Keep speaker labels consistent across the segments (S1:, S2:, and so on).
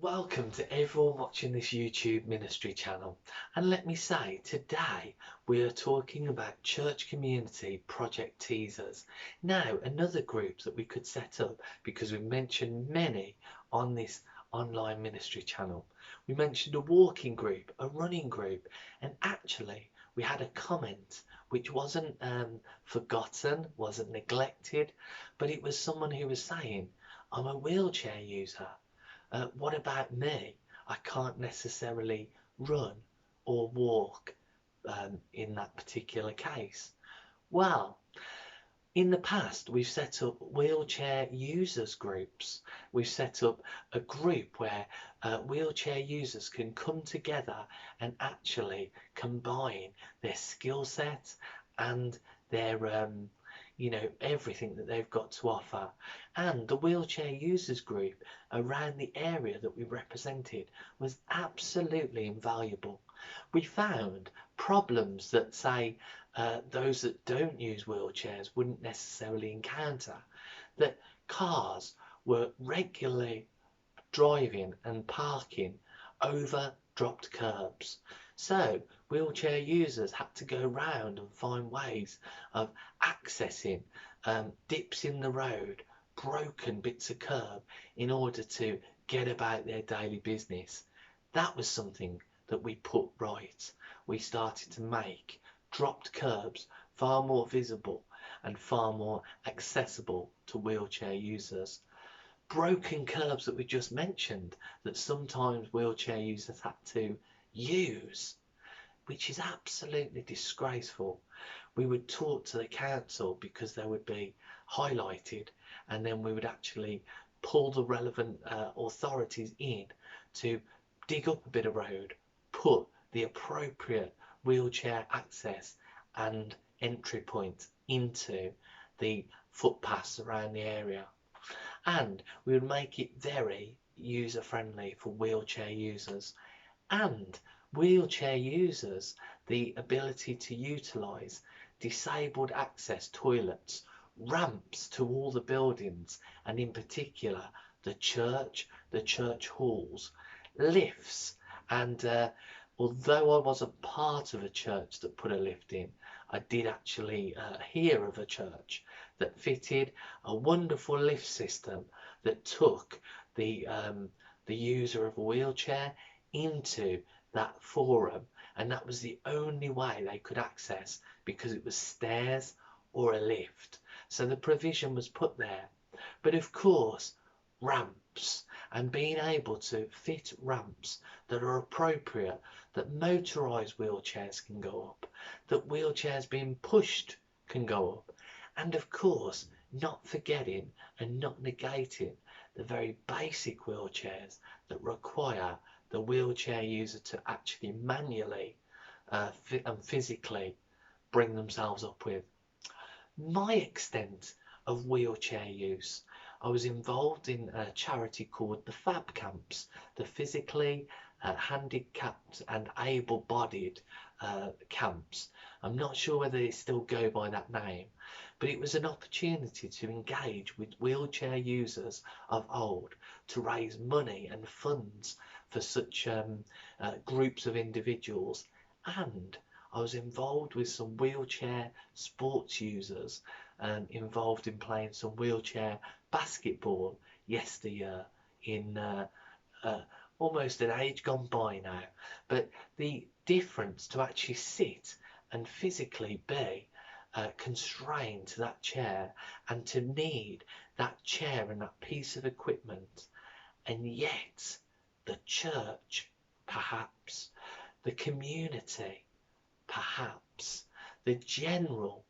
S1: Welcome to everyone watching this YouTube ministry channel. And let me say, today we are talking about Church Community Project Teasers. Now, another group that we could set up because we've mentioned many on this online ministry channel. We mentioned a walking group, a running group, and actually we had a comment which wasn't forgotten, wasn't neglected, but it was someone who was saying, I'm a wheelchair user. What about me? I can't necessarily run or walk in that particular case. Well, in the past, we've set up wheelchair users groups. We've set up a group where wheelchair users can come together and actually combine their skill set and their everything that they've got to offer. And the wheelchair users group around the area that we represented was absolutely invaluable. We found problems that, say, those that don't use wheelchairs wouldn't necessarily encounter, that cars were regularly driving and parking over dropped curbs. So wheelchair users had to go round and find ways of accessing dips in the road, broken bits of curb in order to get about their daily business. That was something that we put right. We started to make dropped curbs far more visible and far more accessible to wheelchair users. Broken curbs that we just mentioned that sometimes wheelchair users had to use, which is absolutely disgraceful. We would talk to the council because they would be highlighted, and then we would actually pull the relevant authorities in to dig up a bit of road, put the appropriate wheelchair access and entry point into the footpaths around the area. And we would make it very user friendly for wheelchair users, and wheelchair users the ability to utilize disabled access toilets, ramps to all the buildings, and in particular the church halls, lifts, and although I wasn't part of a church that put a lift in, I did actually hear of a church that fitted a wonderful lift system that took the user of a wheelchair into that forum, and that was the only way they could access because it was stairs or a lift. So the provision was put there. But of course, ramps and being able to fit ramps that are appropriate, that motorised wheelchairs can go up, that wheelchairs being pushed can go up, and of course, not forgetting and not negating the very basic wheelchairs that require the wheelchair user to actually manually and physically bring themselves up with. My extent of wheelchair use, I was involved in a charity called the Fab Camps, the physically handicapped and able-bodied camps. I'm not sure whether they still go by that name, but it was an opportunity to engage with wheelchair users of old to raise money and funds for such groups of individuals. And I was involved with some wheelchair sports users, involved in playing some wheelchair basketball yesteryear in almost an age gone by now. But the difference to actually sit and physically be constrained to that chair and to need that chair and that piece of equipment, and yet the church, perhaps, the community, perhaps, the general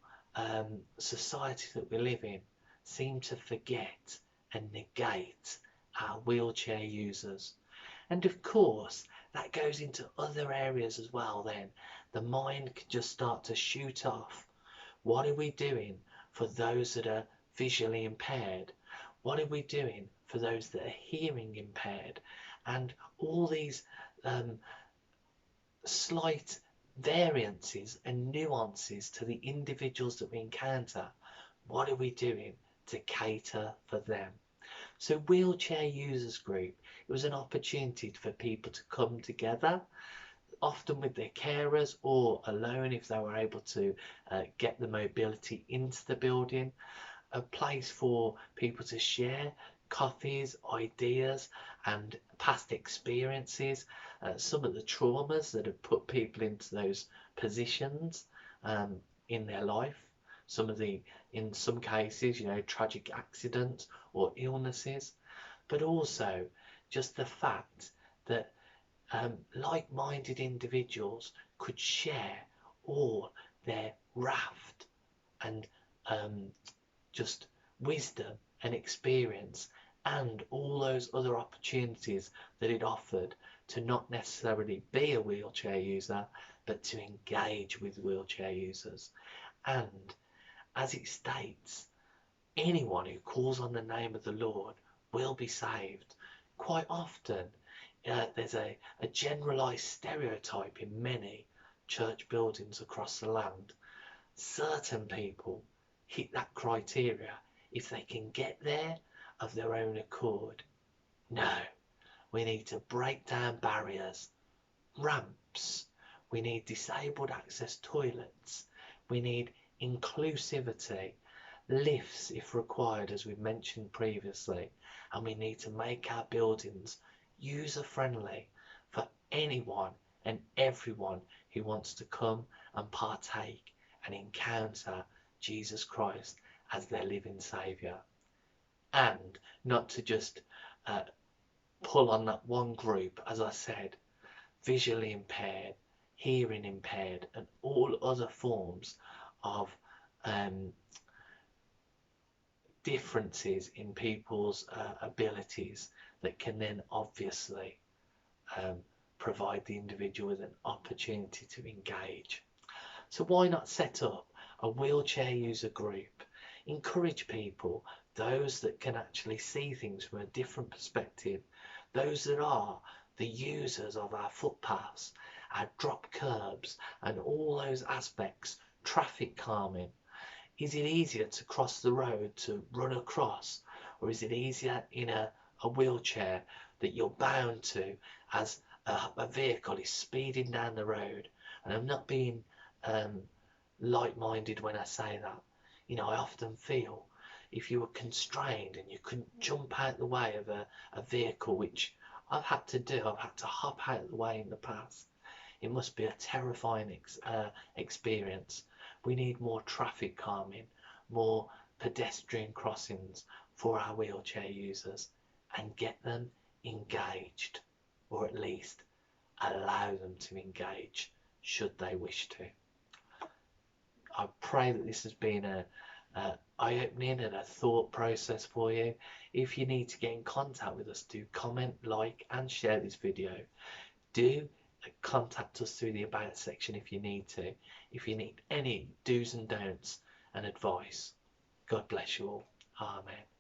S1: society that we live in seem to forget and negate our wheelchair users. And of course, that goes into other areas as well then. The mind can just start to shoot off. What are we doing for those that are visually impaired? What are we doing for those that are hearing impaired? And all these slight variances and nuances to the individuals that we encounter. What are we doing to cater for them? So wheelchair users group, it was an opportunity for people to come together, often with their carers or alone if they were able to get the mobility into the building, a place for people to share coffees, ideas, and past experiences, some of the traumas that have put people into those positions in their life, some of the, in some cases, tragic accidents or illnesses, but also just the fact that like-minded individuals could share all their raft and just wisdom and experience and all those other opportunities that it offered to not necessarily be a wheelchair user, but to engage with wheelchair users. And as it states, anyone who calls on the name of the Lord will be saved. Quite often, there's a generalized stereotype in many church buildings across the land. Certain people hit that criteria if they can get there of their own accord. No, we need to break down barriers, ramps, we need disabled access toilets, we need inclusivity, lifts if required, as we mentioned previously, and we need to make our buildings user friendly for anyone and everyone who wants to come and partake and encounter Jesus Christ as their living Saviour. And not to just pull on that one group, as I said, visually impaired, hearing impaired, and all other forms of differences in people's abilities that can then obviously provide the individual with an opportunity to engage. So why not set up a wheelchair user group? Encourage people, those that can actually see things from a different perspective, those that are the users of our footpaths, our drop curbs, and all those aspects, traffic calming. Is it easier to cross the road, to run across, or is it easier in a wheelchair that you're bound to as a vehicle is speeding down the road? And I'm not being light-minded when I say that. I often feel if you were constrained and you couldn't jump out the way of a vehicle, which I've had to do, I've had to hop out of the way in the past, it must be a terrifying experience. We need more traffic calming, more pedestrian crossings for our wheelchair users, and get them engaged, or at least allow them to engage should they wish to. I pray that this has been a eye-opening and a thought process for you. If you need to get in contact with us, do comment, like and share this video. Do contact us through the About section if you need to. If you need any do's and don'ts and advice. God bless you all. Amen.